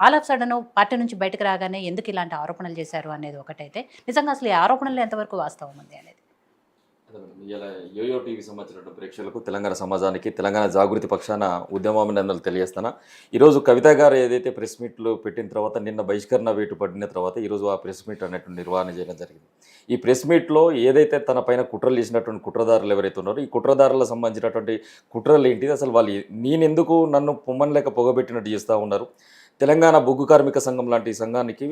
All of sudden party నుంచి బయటకు రాగానే ఎందుకు ఇలాంటి ఆరోపణలు చేశారు అనేది ఒకటైతే, నిజంగా అసలు ఈ ఆరోపణలు ఎంతవరకు వాస్తవం ఉంది అనేది. అదే మేడం. ఇలా యోయో టీవీ సంబంధించిన ప్రేక్షకులకు, తెలంగాణ సమాజానికి, తెలంగాణ జాగృతి పక్షాన ఉద్యమాభినందనలు తెలియజేస్తాను. ఈరోజు కవిత గారు ఏదైతే ప్రెస్ మీట్లు పెట్టిన తర్వాత, నిన్న బహిష్కరణ వేటు పడిన తర్వాత ఈరోజు ఆ ప్రెస్ మీట్ అనేటువంటి నిర్వహణ చేయడం జరిగింది. ఈ ప్రెస్ మీట్లో ఏదైతే తన పైన కుట్రలు చేసినటువంటి కుట్రదారులు ఎవరైతే ఉన్నారో, ఈ కుట్రదారులకు సంబంధించినటువంటి కుట్రలు ఏంటిది, అసలు వాళ్ళు నేనెందుకు నన్ను పొమ్మనలేక పొగబెట్టినట్టు చేస్తూ ఉన్నారు, తెలంగాణ బొగ్గు కార్మిక సంఘం లాంటి సంఘానికి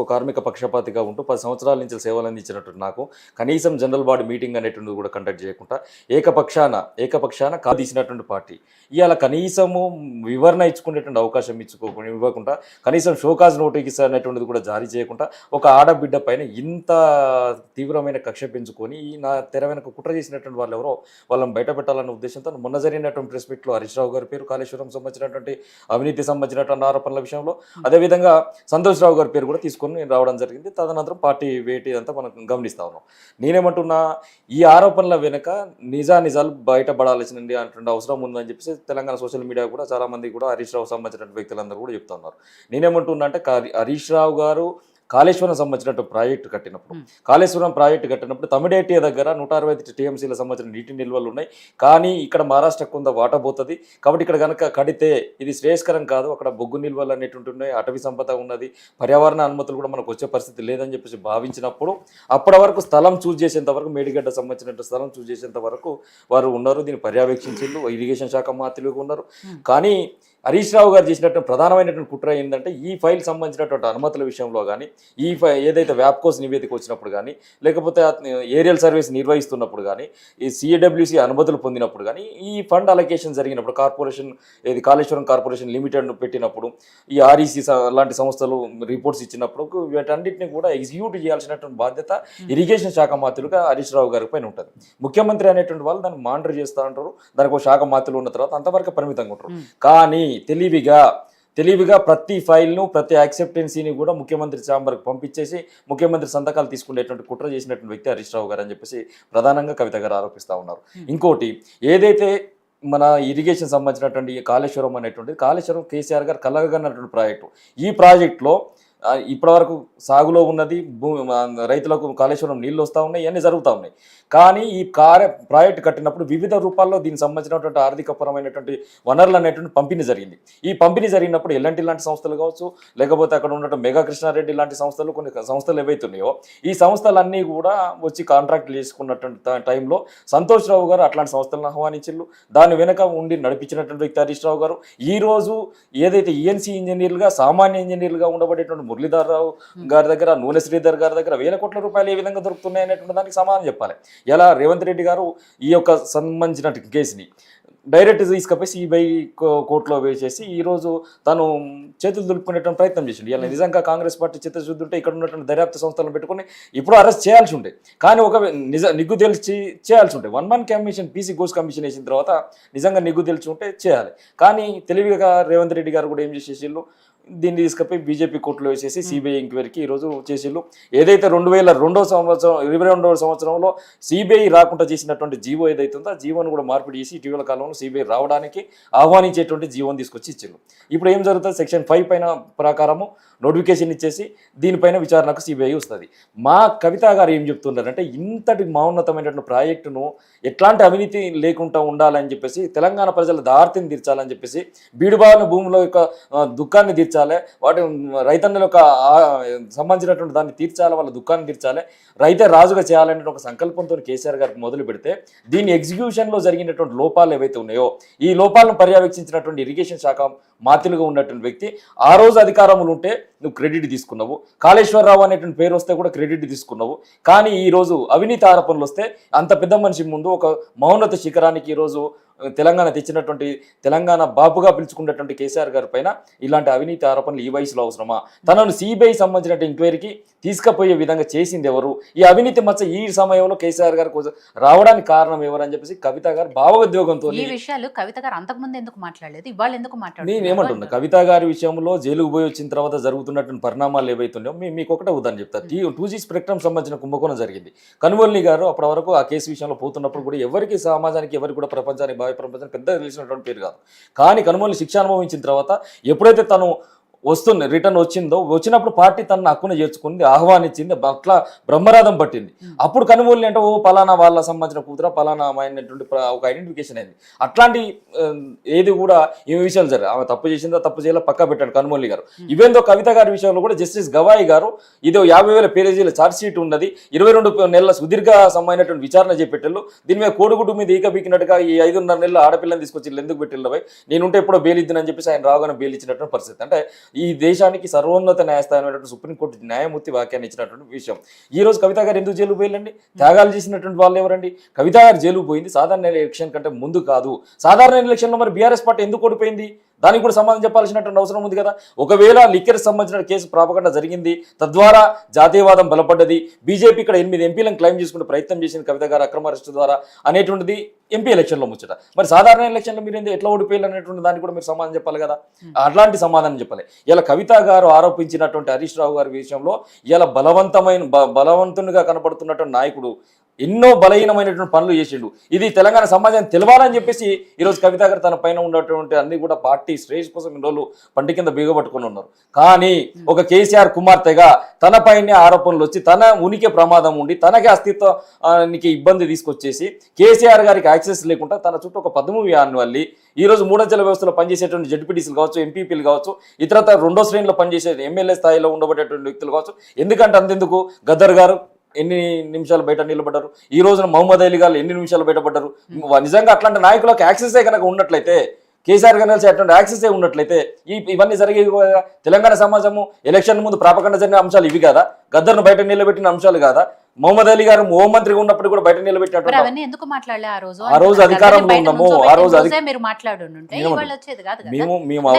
కార్మిక పక్షపాతిగా ఉంటూ 10 సంవత్సరాల నుంచి సేవలు అందించినట్టు నాకు కనీసం జనరల్ బాడీ మీటింగ్ అనేటువంటిది కూడా కండక్ట్ చేయకుండా ఏకపక్షాన తీసినటువంటి పార్టీ ఇవాళ కనీసము వివరణ ఇచ్చుకునేటువంటి అవకాశం ఇవ్వకుండా, కనీసం షోకాజ్ నోటీస్ అనేటువంటిది కూడా జారీ చేయకుండా, ఒక ఆడబిడ్డ పైన ఇంత తీవ్రమైన కక్ష పెంచుకొని నా తెర వెనక కుట్ర చేసినటువంటి వాళ్ళు ఎవరో వాళ్ళని బయట పెట్టాలన్న ఉద్దేశంతో మొన్న జరిగినటువంటి ప్రెస్ మీట్లో హరీష్ రావు గారి పేరు, కాళేశ్వరం సంబంధించినటువంటి అవినీతి సంబంధించినటువంటి ఆరోపణల విషయంలో, అదేవిధంగా సంతోష్ రావు గారి పేరు కూడా తీసుకొని రావడం జరిగింది. తదనంతరం పార్టీ వేటి అంతా మనం గమనిస్తా ఉన్నాం. నేనేమంటున్నా, ఈ ఆరోపణల వెనుక నిజాలు బయటపడాల్సిన అటువంటి అవసరం ఉందని చెప్పేసి తెలంగాణ సోషల్ మీడియా కూడా చాలా మంది కూడా హరీష్ రావు సంబంధించిన వ్యక్తులందరూ కూడా చెప్తా ఉన్నారు. నేనేమంటున్నా అంటే, హరీష్ రావు గారు కాళేశ్వరం సంబంధించినట్టు ప్రాజెక్టు కట్టినప్పుడు తమిడేటి దగ్గర 160 టీఎంసీల సంబంధించిన నీటి నిల్వలు ఉన్నాయి. కానీ ఇక్కడ మహారాష్ట్ర కొంత వాటా పోతుంది కాబట్టి ఇక్కడ కనుక కడితే ఇది శ్రేయస్కరం కాదు, అక్కడ బొగ్గు నిల్వలు అనేటువంటి ఉన్నాయి, అటవీ సంపద ఉన్నది, పర్యావరణ అనుమతులు కూడా మనకు వచ్చే పరిస్థితి లేదని చెప్పేసి భావించినప్పుడు అప్పటి వరకు స్థలం చూస్ చేసేంత వరకు, మేడిగడ్డ సంబంధించిన స్థలం చూస్ చేసేంత వరకు వారు ఉన్నారు. దీన్ని పర్యవేక్షించారు, ఇరిగేషన్ శాఖ మంత్రులుగా ఉన్నారు. కానీ హరీష్ రావు గారు చేసినట్టు ప్రధానమైనటువంటి కుట్ర ఏంటంటే, ఈ ఫైల్ సంబంధించినటువంటి అనుమతుల విషయంలో కానీ, ఏదైతే వ్యాప్కోస్ నివేదిక వచ్చినప్పుడు కానీ, లేకపోతే ఏరియల్ సర్వీస్ నిర్వహిస్తున్నప్పుడు కానీ, ఈ సిఏడబ్ల్యూసి అనుమతులు పొందినప్పుడు కానీ, ఈ ఫండ్ అలొకేషన్ జరిగినప్పుడు కాళేశ్వరం కార్పొరేషన్ లిమిటెడ్ పెట్టినప్పుడు, ఈ ఆర్ఈసి లాంటి సంస్థలు రిపోర్ట్స్ ఇచ్చినప్పుడు వీటన్నిటిని కూడా ఎగ్జిక్యూట్ చేయాల్సినటువంటి బాధ్యత ఇరిగేషన్ శాఖ మంత్రులుగా హరీష్ రావు గారి పైన ఉంటుంది. ముఖ్యమంత్రి అనేటువంటి వాళ్ళు దాన్ని మానిటర్ చేస్తూ ఉంటారు, దానికి ఒక శాఖ మంత్రులు ఉన్న తర్వాత అంతవరకు పరిమితంగా ఉంటారు. కానీ తెలివిగా ప్రతి ఫైల్ను, ప్రతి యాక్సెప్టెన్సీని కూడా ముఖ్యమంత్రి ఛాంబర్కి పంపించేసి ముఖ్యమంత్రి సంతకాలు తీసుకునేటువంటి కుట్ర చేసినటువంటి వ్యక్తి హరీష్ రావు గారు అని చెప్పేసి ప్రధానంగా కవిత గారు ఆరోపిస్తూ ఉన్నారు. ఇంకోటి, ఏదైతే మన ఇరిగేషన్ సంబంధించినటువంటి కాళేశ్వరం అనేటువంటి కాళేశ్వరం కేసీఆర్ గారు కలగన్నటువంటి ప్రాజెక్టు, ఈ ప్రాజెక్టులో ఇప్పటివరకు సాగులో ఉన్నది, రైతులకు కాళేశ్వరం నీళ్ళు వస్తూ ఉన్నాయి, ఇవన్నీ జరుగుతూ ఉన్నాయి. కానీ ఈ ప్రాజెక్టు కట్టినప్పుడు వివిధ రూపాల్లో దీనికి సంబంధించినటువంటి ఆర్థికపరమైనటువంటి వనరులు అనేటువంటి పంపిణీ జరిగింది. ఈ పంపిణీ జరిగినప్పుడు ఎల్ఎన్టీ లాంటి సంస్థలు కావచ్చు, లేకపోతే అక్కడ ఉన్నటువంటి మెగా కృష్ణారెడ్డి లాంటి సంస్థలు, కొన్ని సంస్థలు ఏవైతున్నాయో ఈ సంస్థలన్నీ కూడా వచ్చి కాంట్రాక్ట్లు చేసుకున్నటువంటి టైంలో సంతోష్ రావు గారు అట్లాంటి సంస్థలను ఆహ్వానించారు. దాని వెనక ఉండి నడిపించినటువంటి వ్యక్తి హరీష్ రావు గారు. ఈరోజు ఏదైతే ఈఎన్సీ ఇంజనీర్లుగా, సామాన్య ఇంజనీర్లుగా ఉండబడేటువంటి మురళీధర్ రావు గారి దగ్గర, నూనె శ్రీధర్ గారి దగ్గర వేల కోట్ల రూపాయలు ఏ విధంగా దొరుకుతున్నాయి అనేటువంటి దానికి సమాధానం చెప్పాలి. ఎలా రేవంత్ రెడ్డి గారు ఈ యొక్క సంబంధించిన కేసుని డైరెక్ట్ తీసుకపోయి సిబిఐ కోర్టులో వేసేసి ఈరోజు తను చేతులు దులుపుకునేటువంటి ప్రయత్నం చేసిండు. ఇలా నిజంగా కాంగ్రెస్ పార్టీ చిత్తశుద్ధి ఉంటే ఇక్కడ ఉన్నటువంటి దర్యాప్తు సంస్థలను పెట్టుకుని ఇప్పుడు అరెస్ట్ చేయాల్సి ఉండే, కానీ ఒక నిగ్గు తెలిసి చేయాల్సి ఉంటే 1 month commission, PC Ghosh commission వేసిన తర్వాత నిజంగా నిగ్గు తెలిసి ఉంటే చేయాలి. కానీ తెలివిగా రేవంత్ రెడ్డి గారు కూడా ఏం చేసేసిళ్ళు, దీన్ని తీసుకపోయి బీజేపీ కోర్టులో వేసేసి సిబిఐ ఎంక్వైరీకి ఈరోజు చేసిళ్ళు. ఏదైతే 2022వ సంవత్సరంలో సిబిఐ రాకుండా చేసినటువంటి జీవో ఏదైతే ఉందో ఆ జీవోను కూడా మార్పిడి చేసి ఇటీవల కాలంలో సిబిఐ రావడానికి ఆహ్వానించేటువంటి జీవోని తీసుకొచ్చి ఇచ్చిండు. ఇప్పుడు ఏం జరుగుతుంది, సెక్షన్ 5 పైన ప్రకారము నోటిఫికేషన్ ఇచ్చేసి దీనిపైన విచారణకు సిబిఐ వస్తుంది. మా కవిత గారు ఏం చెప్తున్నారంటే, ఇంతటి మౌన్నతమైనటువంటి ప్రాజెక్టును ఎట్లాంటి అవినీతి లేకుండా ఉండాలని చెప్పేసి, తెలంగాణ ప్రజల దారిని తీర్చాలని చెప్పేసి, బీడుబావిన భూముల యొక్క దుఃఖాన్ని తీర్చాలి, వాటి రైతన్నల సంబంధించినటువంటి దాన్ని తీర్చాలి, వాళ్ళ దుఃఖాన్ని తీర్చాలి, రైతే రాజుగా చేయాలనే ఒక సంకల్పంతో కేసీఆర్ గారికి మొదలు పెడితే, దీని ఎగ్జిక్యూషన్లో జరిగినటువంటి లోపాలు ఏవైతే ఉన్నాయో ఈ లోపాలను పర్యవేక్షించినటువంటి ఇరిగేషన్ శాఖ మాతిలుగా ఉన్నటువంటి వ్యక్తి, ఆ రోజు అధికారములు ఉంటే నువ్వు క్రెడిట్ తీసుకున్నావు, కాళేశ్వరరావు అనేటువంటి పేరు వస్తే కూడా క్రెడిట్ తీసుకున్నావు. కానీ ఈరోజు అవినీతి ఆరోపణలు వస్తే అంత పెద్ద మనిషి ముందు ఒక మౌనత శిఖరానికి ఈరోజు తెలంగాణ తెచ్చినటువంటి, తెలంగాణ బాపుగా పిలుచుకున్నటువంటి కేసీఆర్ గారి పైన ఇలాంటి అవినీతి ఆరోపణలు ఈ వయసులో అవసరమా? తనను సిబిఐ సంబంధించిన ఎంక్వైరీకి తీసుకుపోయే విధంగా చేసింది ఎవరు? ఈ అవినీతి మచ్చ ఈ సమయంలో కేసీఆర్ గారు రావడానికి కారణం ఎవరు అని చెప్పేసి కవిత గారు భావోద్వేగంతో, ఈ విషయాలు కవిత గారు అంతకుముందు ఎందుకు మాట్లాడలేదు, ఇవాళ ఎందుకు మాట్లాడలేదు? నేను ఏమంటున్నా, కవిత గారి విషయంలో జైలుకు పోయి వచ్చిన తర్వాత జరుగుతున్నటువంటి పరిణామాలు ఏవైతున్నాయో మీకు ఒకటే ఉదాహరణ చెప్తారు. 2G స్పెక్ట్రమ్ సంబంధించిన కుంభకోణం జరిగింది. కనుమోల్ని గారు అప్పటి వరకు ఆ కేసు విషయంలో పోతున్నప్పుడు కూడా ఎవరికి, సమాజానికి ఎవరికి కూడా ప్రపంచానికి ప్రపంచానికి పెద్ద తెలిసినటువంటి పేరు కాదు. కానీ కనుమోల్ని శిక్ష అనుభవించిన తర్వాత ఎప్పుడైతే తను వస్తుంది రిటర్న్ వచ్చిందో వచ్చినప్పుడు పార్టీ తనను హక్కున చేర్చుకుంది, ఆహ్వానించింది, అట్లా బ్రహ్మరథం పట్టింది. అప్పుడు కనుమూలి అంటే పలానా వాళ్ళ సంబంధించిన కూతుర పలానా అమ్మాయినటువంటి ఒక ఐడెంటిఫికేషన్ అయింది. అట్లాంటి ఏది కూడా ఈ విషయాలు జరిగాయి. ఆమె తప్పు చేసిందో తప్పు చేయాలో పక్కా పెట్టాడు కనుమూలి గారు. ఇవేందో కవిత గారి విషయంలో కూడా జస్టిస్ గవాయి గారు ఇదో 50,000 పేజీల ఛార్జ్ షీట్ ఉన్నది, 22 నెలల సుదీర్ఘ సంబంధించినటువంటి విచారణ చేపెట్టారు. దీని మీద కోడిగుడ్డు మీద ఈకబీకినట్టుగా ఈ 5.5 నెలల ఆడపిల్లని తీసుకొచ్చి ఎందుకు పెట్టిల్లు పోయి నేనుంటే ఎప్పుడో బెయిల్ ఇద్దానని చెప్పేసి ఆయన రాగానే బెయిల్ ఇచ్చినటువంటి పరిస్థితి. అంటే ఈ దేశానికి సర్వోన్నత న్యాయస్థానం సుప్రీంకోర్టు న్యాయమూర్తి వాక్యాన్ని ఇచ్చినటువంటి విషయం. ఈ రోజు కవిత గారు ఎందుకు జైలుకు పోయిందండి? త్యాగాలు చేసినటువంటి వాళ్ళు ఎవరండి? కవిత గారు జైలుకు పోయింది సాధారణ ఎలక్షన్ కంటే ముందు కాదు. సాధారణ ఎలక్షన్లో మరి బీఆర్ఎస్ పార్టీ ఎందుకు ఓడిపోయింది? దానికి కూడా సమాధానం చెప్పాల్సినటువంటి అవసరం ఉంది కదా. ఒకవేళ లిక్కర్ సంబంధించిన కేసు ప్రాపగండ జరిగింది, తద్వారా జాతీయవాదం బలపడ్డది, బీజేపీ ఇక్కడ 8 ఎంపీలను క్లెయిమ్ చేసుకునే ప్రయత్నం చేసింది కవిత గారు అక్రమ అరెస్టు ద్వారా అనేటువంటిది ఎంపీ ఎలక్షన్లో ముచ్చట. మరి సాధారణ ఎలక్షన్లో మీరు ఎట్లా ఓడిపోయారు అనేటువంటి దానికి కూడా మీరు సమాధానం చెప్పాలి కదా. అట్లాంటి సమాధానం చెప్పాలి. ఇలా కవిత గారు ఆరోపించినటువంటి హరీష్ రావు గారి విషయంలో ఇలా బలవంతునిగా కనపడుతున్నటువంటి నాయకుడు ఎన్నో బలహీనమైనటువంటి పనులు చేసిండు. ఇది తెలంగాణ సమాజాన్ని తెలవాలని చెప్పేసి ఈరోజు కవిత గారు తన పైన ఉన్నటువంటి అన్ని కూడా పార్టీ శ్రేయస్ కోసం ఇన్ని రోజులు పంటి కింద బిగబట్టుకుని ఉన్నారు. కానీ ఒక కేసీఆర్ కుమార్తెగా తన పైన ఆరోపణలు వచ్చి తన ఉనికి ప్రమాదం ఉండి తనకి అస్తిత్వానికి ఇబ్బంది తీసుకొచ్చేసి కేసీఆర్ గారికి యాక్సెస్ లేకుండా తన చుట్టూ ఒక 13 వ్యాన్ వల్లి ఈరోజు మూడంచెల వ్యవస్థలో పనిచేసేటువంటి జడ్పీటీసీలు కావచ్చు, ఎంపీపీలు కావచ్చు, ఇతరత 2వ శ్రేణిలో పనిచేసే ఎమ్మెల్యే స్థాయిలో ఉండబడేటువంటి వ్యక్తులు కావచ్చు. ఎందుకంటే అంతెందుకు గద్దర్ గారు ఎన్ని నిమిషాలు బయట నిలబడ్డారు, ఈ రోజున మహమ్మద్ అలీ గారు ఎన్ని నిమిషాలు బయటపడ్డారు. నిజంగా అట్లాంటి నాయకులకు యాక్సెసే కనుక ఉన్నట్లయితే, కేసీఆర్ గారు కలిసి అటువంటి యాక్సెసే ఉన్నట్లయితే ఇవన్నీ జరిగే తెలంగాణ సమాజము ఎలక్షన్ ముందు ప్రాపకండ జరిగిన అంశాలు ఇవి కాదా? గద్దర్ను బయట నిలబెట్టిన అంశాలు కాదా? మహమ్మద్ అలీ గారు హోంమంత్రిగా ఉన్నప్పుడు కూడా బయట నిలబెట్టినట్టు ఎందుకు మాట్లాడలే ఆ రోజు అధికారంలో ఉన్నాము. ఆ రోజు మీరు మాట్లాడుంటే వచ్చేది కాదు. మేము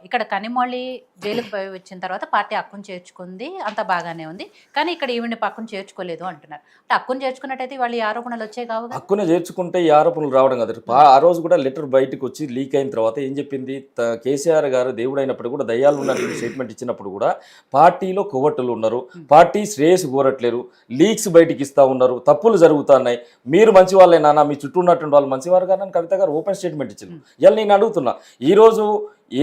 ఇక్కడ కనిమొళి జైలుకు పోయి వచ్చిన తర్వాత పార్టీ హక్కును చేర్చుకుంది, అంత బాగానే ఉంది. కానీ ఇక్కడ ఈవిని పక్కన చేర్చుకోలేదు అంటున్నారు. హక్కును చేర్చుకున్నట్టయితే వాళ్ళు ఈ ఆరోపణలు వచ్చాయి కావు. హక్కును చేర్చుకుంటే ఈ ఆరోపణలు రావడం కదా. ఆ రోజు కూడా లెటర్ బయటకు వచ్చి లీక్ అయిన తర్వాత ఏం చెప్పింది? కేసీఆర్ గారు దేవుడు అయినప్పుడు కూడా దయ్యాలు ఉన్నటువంటి స్టేట్మెంట్ ఇచ్చినప్పుడు కూడా పార్టీలో కొవ్వొట్టులు ఉన్నారు, పార్టీ శ్రేయస్సు కోరట్లేరు, లీక్స్ బయటికి ఇస్తా ఉన్నారు, తప్పులు జరుగుతున్నాయి, మీరు మంచి వాళ్ళే నాన్న, మీ చుట్టూ ఉన్నటువంటి వాళ్ళు మంచివారు కానీ కవిత గారు ఓపెన్ స్టేట్మెంట్ ఇచ్చింది. ఇలా నేను అడుగుతున్నా, ఈరోజు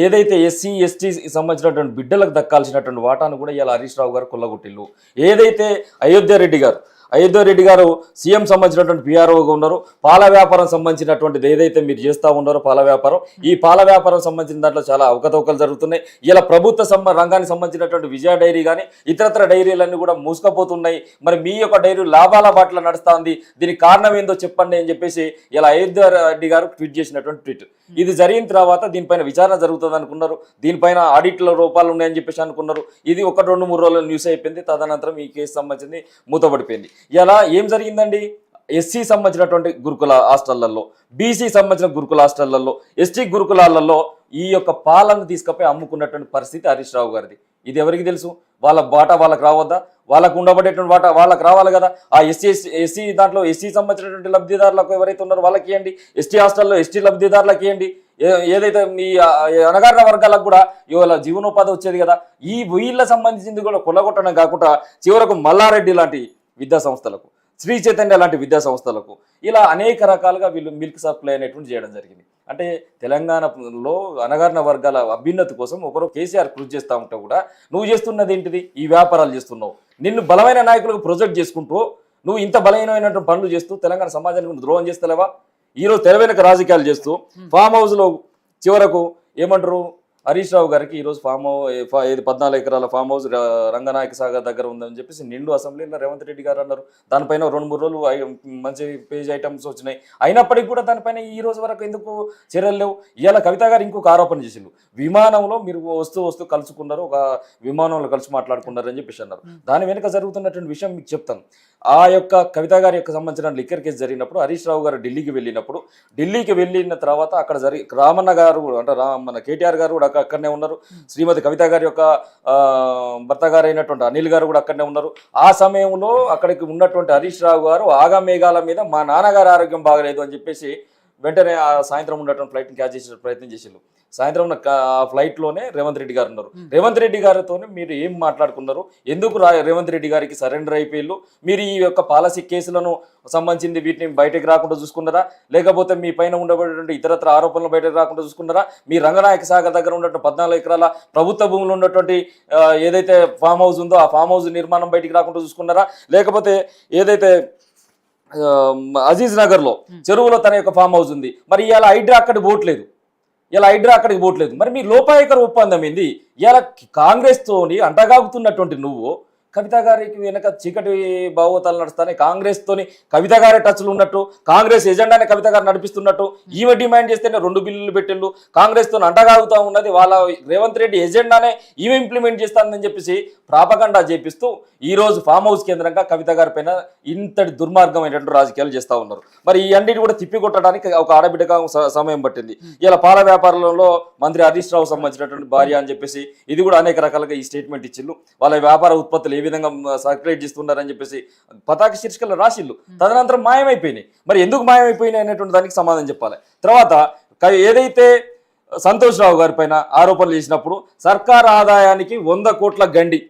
ఏదైతే ఎస్సీ ఎస్టీ సంబంధించినటువంటి బిడ్డలకు దక్కాల్సినటువంటి వాటాను కూడా ఇలా హరీష్ రావు గారు కొల్లగొట్టిల్లు. ఏదైతే అయోధ్య రెడ్డి గారు సీఎం సంబంధించినటువంటి పిఆర్ఓగా ఉన్నారు, పాల వ్యాపారం సంబంధించినటువంటిది ఏదైతే మీరు చేస్తూ ఉన్నారో పాల వ్యాపారం, ఈ పాల వ్యాపారం సంబంధించిన దాంట్లో చాలా అవకతవకలు జరుగుతున్నాయి. ఇలా ప్రభుత్వ రంగానికి సంబంధించినటువంటి విజయ డైరీ కానీ ఇతరత్ర డైరీలన్నీ కూడా మూసుకపోతున్నాయి. మరి మీ యొక్క డైరీ లాభాల బాటలో నడుస్తూ ఉంది, దీనికి కారణం ఏందో చెప్పండి అని చెప్పేసి ఇలా అయోధ్య రెడ్డి గారు ట్వీట్ చేసినటువంటి ట్వీట్. ఇది జరిగిన తర్వాత దీనిపైన విచారణ జరుగుతుంది అనుకున్నారు, దీనిపైన ఆడిట్ల రూపాలు ఉన్నాయని చెప్పేసి అనుకున్నారు. ఇది 1-2-3 రోజుల న్యూస్ అయిపోయింది. తదనంతరం ఈ కేసు సంబంధించింది మూతపడిపోయింది. ఇలా ఏం జరిగిందండి? ఎస్సీ సంబంధించినటువంటి గురుకుల హాస్టళ్లలో, బీసీ సంబంధించిన గురుకుల హాస్టళ్లలో, ఎస్టీ గురుకులాలలో ఈ యొక్క పాలను తీసుకుపోయి అమ్ముకున్నటువంటి పరిస్థితి హరీష్ రావు గారిది. ఇది ఎవరికి తెలుసు? వాళ్ళ బాట వాళ్ళకి రావద్దా? వాళ్ళకు ఉండబడేటువంటి వాటా వాళ్ళకి రావాలి కదా. ఆ ఎస్సీ దాంట్లో ఎస్సీ సంబంధించినటువంటి లబ్ధిదారులకు ఎవరైతే ఉన్నారో వాళ్ళకి ఇవ్వండి, ఎస్టీ హాస్టల్లో ఎస్టీ లబ్ధిదారులకు ఇవ్వండి. ఏదైతే ఈ అణగారిన వర్గాలకు కూడా ఇవాళ జీవనోపాధి వచ్చేది కదా. ఈ వీళ్ళ సంబంధించింది కూడా కొల్లగొట్టడం కాకుండా చివరకు మల్లారెడ్డి లాంటి విద్యా సంస్థలకు, శ్రీ చైతన్య లాంటి విద్యా సంస్థలకు ఇలా అనేక రకాలుగా వీళ్ళు మిల్క్ సప్లై అనేటువంటి చేయడం జరిగింది. అంటే తెలంగాణలో అణగారిన వర్గాల అభ్యున్నతి కోసం ఒకరు కేసీఆర్ కృషి చేస్తూ ఉంటే కూడా నువ్వు చేస్తున్నది ఏంటిది? ఈ వ్యాపారాలు చేస్తున్నావు. నిన్ను బలమైన నాయకులకు ప్రొజెక్ట్ చేసుకుంటూ నువ్వు ఇంత బలహీనమైనటువంటి పనులు చేస్తూ తెలంగాణ సమాజానికి ద్రోహం చేస్తలేవా? ఈరోజు తెర వెనుక రాజకీయాలు చేస్తూ ఫామ్ హౌస్లో చివరకు ఏమంటారు? హరీష్ రావు గారికి ఈరోజు 14 ఎకరాల ఫామ్ హౌస్ రంగనాయక సాగర్ దగ్గర ఉందని చెప్పేసి నిండు అసెంబ్లీలో రేవంత్ రెడ్డి గారు అన్నారు. దానిపైన 2-3 రోజులు మంచి పేజ్ ఐటమ్స్ వచ్చినాయి. అయినప్పటికీ కూడా దానిపైన ఈ రోజు వరకు ఎందుకు చర్యలు లేవు? ఇవాళ కవిత గారు ఇంకొక ఆరోపణ చేసిండు. విమానంలో మీరు వస్తూ కలుసుకున్నారు, ఒక విమానంలో కలిసి మాట్లాడుకున్నారు అని చెప్పేసి అన్నారు. దాని వెనుక జరుగుతున్నటువంటి విషయం మీకు చెప్తాను. ఆ యొక్క కవిత గారి యొక్క సంబంధించిన లిక్కర్ కేసు జరిగినప్పుడు హరీష్ రావు గారు ఢిల్లీకి వెళ్ళిన తర్వాత అక్కడ రామన్న గారు అంటే మన కేటీఆర్ గారు కూడా అక్కడనే ఉన్నారు. శ్రీమతి కవిత గారి యొక్క భర్త గారు అయినటువంటి అనిల్ గారు కూడా అక్కడనే ఉన్నారు. ఆ సమయంలో అక్కడికి ఉన్నటువంటి హరీష్ రావు గారు ఆగమేఘాల మీద మా నాన్నగారి ఆరోగ్యం బాగలేదు అని చెప్పేసి వెంటనే ఆ సాయంత్రం ఉన్నటువంటి ఫ్లైట్ని క్యాచ్ చేసే ప్రయత్నం చేసిండు. సాయంత్రం ఫ్లైట్లోనే రేవంత్ రెడ్డి గారు ఉన్నారు. రేవంత్ రెడ్డి గారితో మీరు ఏం మాట్లాడుకున్నారు? ఎందుకు రేవంత్ రెడ్డి గారికి సరెండర్ అయిపోయిళ్ళు? మీరు ఈ యొక్క పాలసీ కేసులను సంబంధించింది వీటిని బయటకు రాకుండా చూసుకున్నారా, లేకపోతే మీ పైన ఉండబడేటువంటి ఇతరత్ర ఆరోపణలు బయటకు రాకుండా చూసుకున్నారా? మీ రంగనాయక సాగర్ దగ్గర ఉన్నటువంటి 14 ఎకరాల ప్రభుత్వ భూములు ఉన్నటువంటి ఏదైతే ఫామ్ హౌస్ ఉందో ఆ ఫామ్ హౌస్ నిర్మాణం బయటికి రాకుండా చూసుకున్నారా, లేకపోతే ఏదైతే అజీజ్ నగర్లో చెరువులో తన యొక్క ఫామ్ హౌస్ ఉంది, మరి ఇవాళ హైడ్రా అక్కడికి పోవట్లేదు, అక్కడికి పోవట్లేదు. మరి మీ లోపాయకర ఒప్పందం ఏంది? ఇలా కాంగ్రెస్ తోని అంటగాగుతున్నటువంటి నువ్వు కవిత గారికి వెనక చీకటి భావోతాలు నడుస్తానే, కాంగ్రెస్ తోని కవిత గారే టచ్లు ఉన్నట్టు, కాంగ్రెస్ ఎజెండానే కవిత గారు నడిపిస్తున్నట్టు, ఈమె డిమాండ్ చేస్తేనే 2 బిల్లులు పెట్టిండు, కాంగ్రెస్ తో అంటగాగుతా ఉన్నది వాళ్ళ రేవంత్ రెడ్డి ఎజెండానే ఈమె ఇంప్లిమెంట్ చేస్తానని చెప్పేసి ప్రాపగండా చేపిస్తూ ఈ రోజు ఫామ్ హౌస్ కేంద్రంగా కవిత గారి పైన ఇంతటి దుర్మార్గమైనటువంటి రాజకీయాలు చేస్తూ ఉన్నారు. మరి ఈ అన్నిటి కూడా తిప్పికొట్టడానికి ఒక ఆడబిడ్డగా సమయం పట్టింది. ఇలా పాల వ్యాపారంలో మంత్రి హరీష్ రావు సంబంధించినటువంటి భార్య అని చెప్పేసి ఇది కూడా అనేక రకాలుగా ఈ స్టేట్మెంట్ ఇచ్చిళ్ళు. వాళ్ళ వ్యాపార ఉత్పత్తులు ఏ విధంగా సర్క్యులేట్ చేస్తున్నారని చెప్పేసి పతాక శీర్షికలు రాసిళ్ళు. తదనంతరం మాయమైపోయినాయి. మరి ఎందుకు మాయమైపోయినాయి అనేటువంటి దానికి సమాధానం చెప్పాలి. తర్వాత ఏదైతే సంతోష్ రావు గారి పైన ఆరోపణలు చేసినప్పుడు సర్కార్ ఆదాయానికి 100 కోట్ల గండి,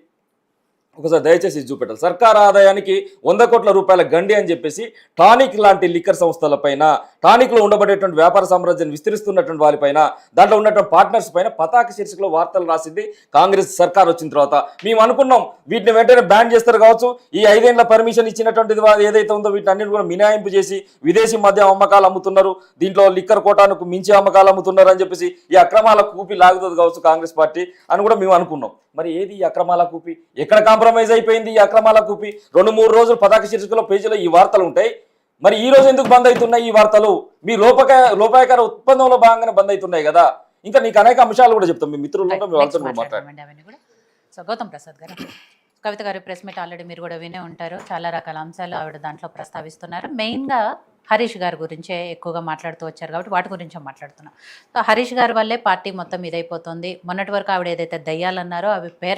ఒకసారి దయచేసి చూపెట్టాలి, సర్కార్ ఆదాయానికి 100 కోట్ల రూపాయల గండి అని చెప్పేసి టానిక్ లాంటి లిక్కర్ సంస్థలపైన, టానిక్లో ఉండబడేటువంటి వ్యాపార సామ్రాజ్యాన్ని విస్తరిస్తున్నటువంటి వారిపైన, దాంట్లో ఉన్నటువంటి పార్ట్నర్స్ పైన పతాక శీర్షికలో వార్తలు రాసింది కాంగ్రెస్ సర్కార్ వచ్చిన తర్వాత. మేము అనుకున్నాం వీటిని వెంటనే బ్యాన్ చేస్తారు కావచ్చు, ఈ 5 ఏళ్ల పర్మిషన్ ఇచ్చినటువంటిది ఏదైతే ఉందో వీటిని అన్నిటి కూడా మినహాయింపు చేసి విదేశీ మద్యం అమ్మకాలు అమ్ముతున్నారు, దీంట్లో లిక్కర్ కోటానికి మించి అమ్మకాలు అమ్ముతున్నారు అని చెప్పేసి ఈ అక్రమాల కూపి లాగుతుంది కావచ్చు కాంగ్రెస్ పార్టీ అని కూడా మేము అనుకున్నాం. మరి ఏది ఈ అక్రమాల కూపి? ఎక్కడ కాంప్రమైజ్ అయిపోయింది ఈ అక్రమాల కూపి? 2-3 రోజులు పతాక శీర్షికలో పేజీలో ఈ వార్తలు ఉంటాయి. మరి ఈ రోజు ఎందుకు బంద్ అవుతున్నాయి ఈ వార్తలు? మీ లోపాయకర ఒప్పందంలో భాగంగానే బంద్ అవుతున్నాయి కదా. ఇంకా నీకు అనేక అంశాలు కూడా చెప్తాం, మీ మిత్రులు మాట్లాడండి. సో గౌతమ్ ప్రసాద్ గారు, కవిత గారి ప్రెస్ మీట్ ఆల్రెడీ మీరు కూడా వినే ఉంటారు. చాలా రకాల అంశాలు ఆవిడ దాంట్లో ప్రస్తావిస్తున్నారు. మెయిన్గా హరీష్ గారి గురించే ఎక్కువగా మాట్లాడుతూ వచ్చారు కాబట్టి వాటి గురించే మాట్లాడుతున్నాం. సో హరీష్ గారి వల్లే పార్టీ మొత్తం ఇదైపోతుంది. మొన్నటి వరకు ఆవిడ ఏదైతే దయ్యాలన్నారో అవి పేర్ల